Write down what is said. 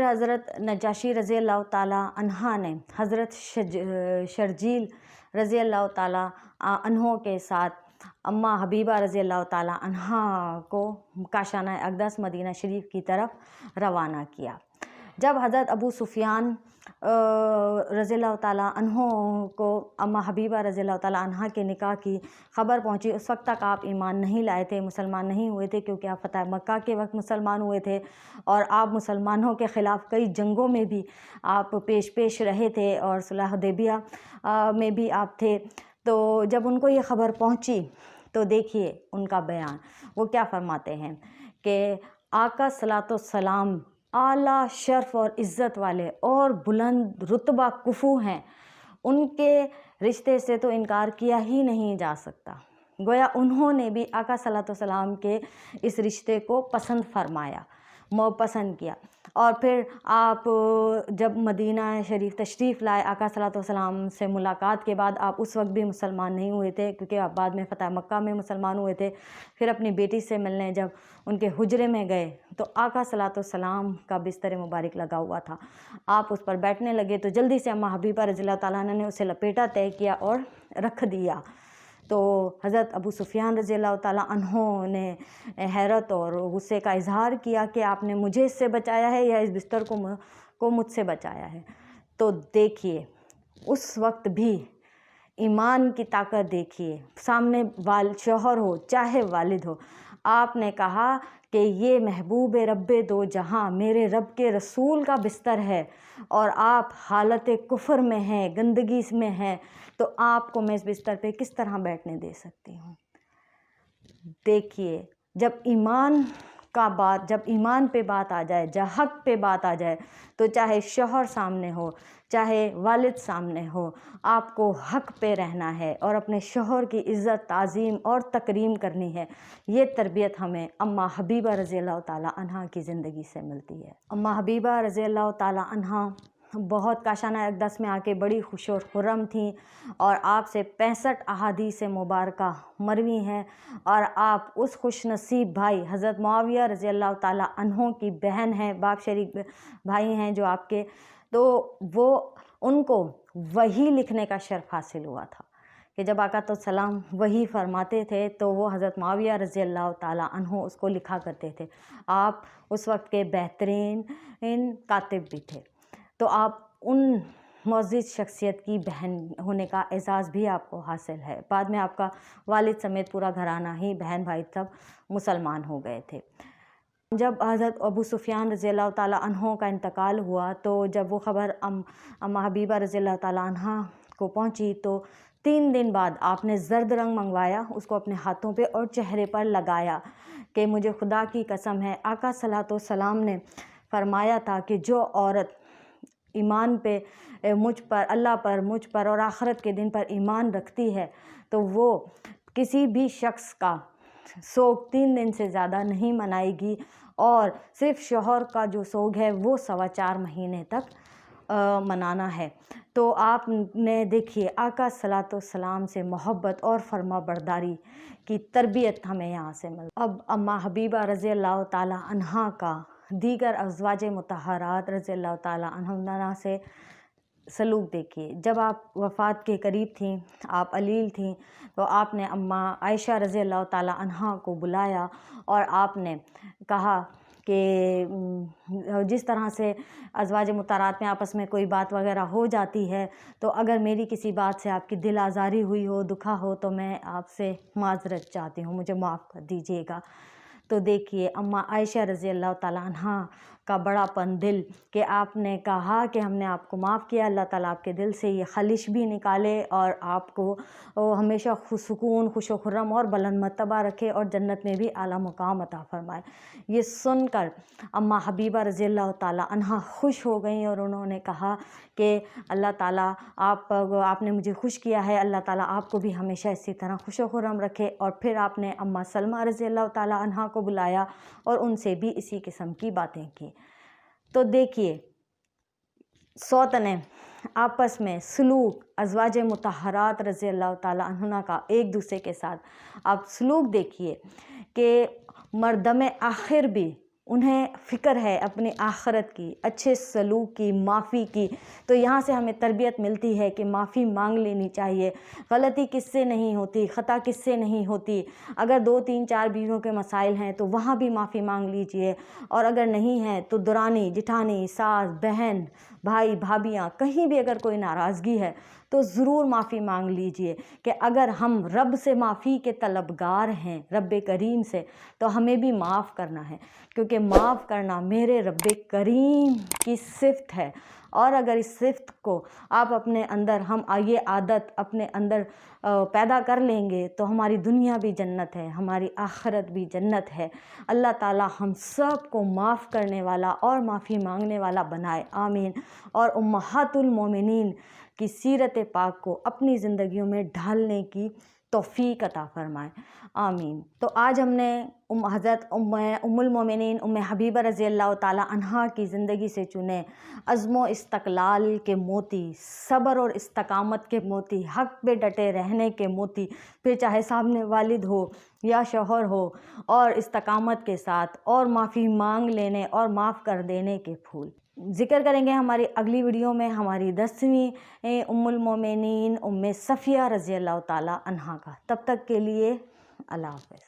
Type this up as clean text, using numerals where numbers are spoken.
حضرت نجاشی رضی اللہ تعالیٰ عنہ نے حضرت شرجیل رضی اللہ تعالیٰ عنہ کے ساتھ اماں حبیبہ رضی اللہ تعالیٰ عنہ کو کاشانہ اقدس مدینہ شریف کی طرف روانہ کیا۔ جب حضرت ابو سفیان رضی اللہ تعالیٰ عنہ کو اماں حبیبہ رضی اللہ تعالیٰ عنہ کے نکاح کی خبر پہنچی، اس وقت تک آپ ایمان نہیں لائے تھے، مسلمان نہیں ہوئے تھے، کیونکہ آپ فتح مکہ کے وقت مسلمان ہوئے تھے اور آپ مسلمانوں کے خلاف کئی جنگوں میں بھی آپ پیش رہے تھے اور صلح حدیبیہ میں بھی آپ تھے۔ تو جب ان کو یہ خبر پہنچی تو دیکھیے ان کا بیان، وہ کیا فرماتے ہیں کہ آقا صلاۃ والسلام اعلیٰ شرف اور عزت والے اور بلند رتبہ کفو ہیں، ان کے رشتے سے تو انکار کیا ہی نہیں جا سکتا۔ گویا انہوں نے بھی آقا صلاۃ والسلام کے اس رشتے کو پسند فرمایا، پسند کیا۔ اور پھر آپ جب مدینہ شریف تشریف لائے، آقا صلاۃ والسلام سے ملاقات کے بعد آپ اس وقت بھی مسلمان نہیں ہوئے تھے، کیونکہ آپ بعد میں فتح مکہ میں مسلمان ہوئے تھے۔ پھر اپنی بیٹی سے ملنے جب ان کے حجرے میں گئے تو آقا صلاۃ والسلام کا بستر مبارک لگا ہوا تھا، آپ اس پر بیٹھنے لگے تو جلدی سے اماں حبیبہ رضی اللہ تعالیٰ عنہ نے اسے لپیٹا، طے کیا اور رکھ دیا۔ تو حضرت ابو سفیان رضی اللہ تعالیٰ عنہ نے حیرت اور غصے کا اظہار کیا کہ آپ نے مجھے اس سے بچایا ہے یا اس بستر کو مجھ سے بچایا ہے۔ تو دیکھیے اس وقت بھی ایمان کی طاقت دیکھیے، سامنے شوہر ہو چاہے والد ہو، آپ نے کہا کہ یہ محبوب رب دو جہاں میرے رب کے رسول کا بستر ہے اور آپ حالت کفر میں ہیں، گندگی میں ہیں، تو آپ کو میں اس بستر پہ کس طرح بیٹھنے دے سکتی ہوں۔ دیکھیے جب ایمان پہ بات آ جائے، جب حق پہ بات آ جائے تو چاہے شوہر سامنے ہو چاہے والد سامنے ہو، آپ کو حق پہ رہنا ہے اور اپنے شوہر کی عزت تعظیم اور تکریم کرنی ہے۔ یہ تربیت ہمیں اماں حبیبہ رضی اللہ تعالیٰ عنہ کی زندگی سے ملتی ہے۔ اماں حبیبہ رضی اللہ تعالیٰ عنہ بہت کاشانہ اقدس میں آ کے بڑی خوش و خرم تھیں اور آپ سے 65 احادیث مبارکہ مروی ہیں، اور آپ اس خوش نصیب بھائی حضرت معاویہ رضی اللہ تعالیٰ عنہ کی بہن ہیں، باپ شریک بھائی ہیں جو آپ کے، تو ان کو وحی لکھنے کا شرف حاصل ہوا تھا کہ جب آقا تو سلام وحی فرماتے تھے تو وہ حضرت معاویہ رضی اللہ تعالیٰ عنہ اس کو لکھا کرتے تھے۔ آپ اس وقت کے بہترین کاتب بھی تھے، تو آپ ان معزز شخصیت کی بہن ہونے کا اعزاز بھی آپ کو حاصل ہے۔ بعد میں آپ کا والد سمیت پورا گھرانہ ہی بہن بھائی سب مسلمان ہو گئے تھے۔ جب حضرت ابو سفیان رضی اللہ تعالیٰ عنہ کا انتقال ہوا تو جب وہ خبر اماں حبیبہ رضی اللہ تعالیٰ عنہ کو پہنچی تو 3 دن بعد آپ نے زرد رنگ منگوایا، اس کو اپنے ہاتھوں پہ اور چہرے پر لگایا کہ مجھے خدا کی قسم ہے، آقا صلاۃ والسلام نے فرمایا تھا کہ جو عورت ایمان پہ مجھ پر، اللہ پر، مجھ پر اور آخرت کے دن پر ایمان رکھتی ہے تو وہ کسی بھی شخص کا سوگ 3 دن سے زیادہ نہیں منائے گی، اور صرف شوہر کا جو سوگ ہے وہ 4.25 مہینے تک منانا ہے۔ تو آپ نے دیکھیے آقا صلاۃ والسلام سے محبت اور فرما برداری کی تربیت ہمیں یہاں سے مل۔ اب اماں حبیبہ رضی اللہ تعالیٰ عنہ کا دیگر ازواج مطہرات رضی اللہ تعالیٰ عنہ سے سلوک دیکھیے۔ جب آپ وفات کے قریب تھیں، آپ علیل تھیں، تو آپ نے اماں عائشہ رضی اللہ تعالیٰ عنہ کو بلایا اور آپ نے کہا کہ جس طرح سے ازواج مطہرات میں آپس میں کوئی بات وغیرہ ہو جاتی ہے، تو اگر میری کسی بات سے آپ کی دل آزاری ہوئی ہو، دکھا ہو، تو میں آپ سے معذرت چاہتی ہوں، مجھے معاف کر دیجیے گا۔ تو دیکھیے اماں عائشہ رضی اللہ تعالیٰ عنہ کا بڑا پن دل کہ آپ نے کہا کہ ہم نے آپ کو معاف کیا، اللہ تعالیٰ آپ کے دل سے یہ خلش بھی نکالے اور آپ کو ہمیشہ سکون، خوش و خرم اور بلند مرتبہ رکھے اور جنت میں بھی اعلیٰ مقام عطا فرمائے۔ یہ سن کر اماں حبیبہ رضی اللہ تعالیٰ عنہ خوش ہو گئیں اور انہوں نے کہا کہ اللہ تعالیٰ آپ نے مجھے خوش کیا ہے، اللہ تعالیٰ آپ کو بھی ہمیشہ اسی طرح خوش و خرم رکھے۔ اور پھر آپ نے اماں سلمہ رضی اللہ تعالیٰ عنہ کو بلایا اور ان سے بھی اسی قسم کی باتیں کی۔ تو دیکھیے سوتنے آپس میں سلوک ازواج مطہرات رضی اللہ تعالیٰ عنہ کا ایک دوسرے کے ساتھ آپ سلوک دیکھیے کہ مردم آخر بھی انہیں فکر ہے اپنی آخرت کی، اچھے سلوک کی، معافی کی، تو یہاں سے ہمیں تربیت ملتی ہے کہ معافی مانگ لینی چاہیے۔ غلطی کس سے نہیں ہوتی، خطا کس سے نہیں ہوتی؟ اگر 2 3 4 بیویوں کے مسائل ہیں تو وہاں بھی معافی مانگ لیجئے، اور اگر نہیں ہیں تو درانی جٹھانی، ساس بہن، بھائی بھابھیاں، کہیں بھی اگر کوئی ناراضگی ہے تو ضرور معافی مانگ لیجئے، کہ اگر ہم رب سے معافی کے طلبگار ہیں، رب کریم سے، تو ہمیں بھی معاف کرنا ہے، کیونکہ معاف کرنا میرے رب کریم کی صفت ہے۔ اور اگر اس صفت کو آپ اپنے اندر، ہم یہ عادت اپنے اندر پیدا کر لیں گے تو ہماری دنیا بھی جنت ہے، ہماری آخرت بھی جنت ہے۔ اللہ تعالی ہم سب کو معاف کرنے والا اور معافی مانگنے والا بنائے، آمین۔ اور امہات المومنین کی سیرت پاک کو اپنی زندگیوں میں ڈھالنے کی توفیق عطا فرمائے، آمین۔ تو آج ہم نے حضرت ام المومنین ام حبیبہ رضی اللہ تعالی عنہا کی زندگی سے چنے عزم و استقلال کے موتی، صبر اور استقامت کے موتی، حق پہ ڈٹے رہنے کے موتی، پھر چاہے سامنے والد ہو یا شوہر ہو، اور استقامت کے ساتھ اور معافی مانگ لینے اور معاف کر دینے کے پھول ذکر کریں گے ہماری اگلی ویڈیو میں، ہماری 10ویں ام المومنین ام صفیہ رضی اللہ تعالی عنہا کا۔ تب تک کے لیے اللہ حافظ۔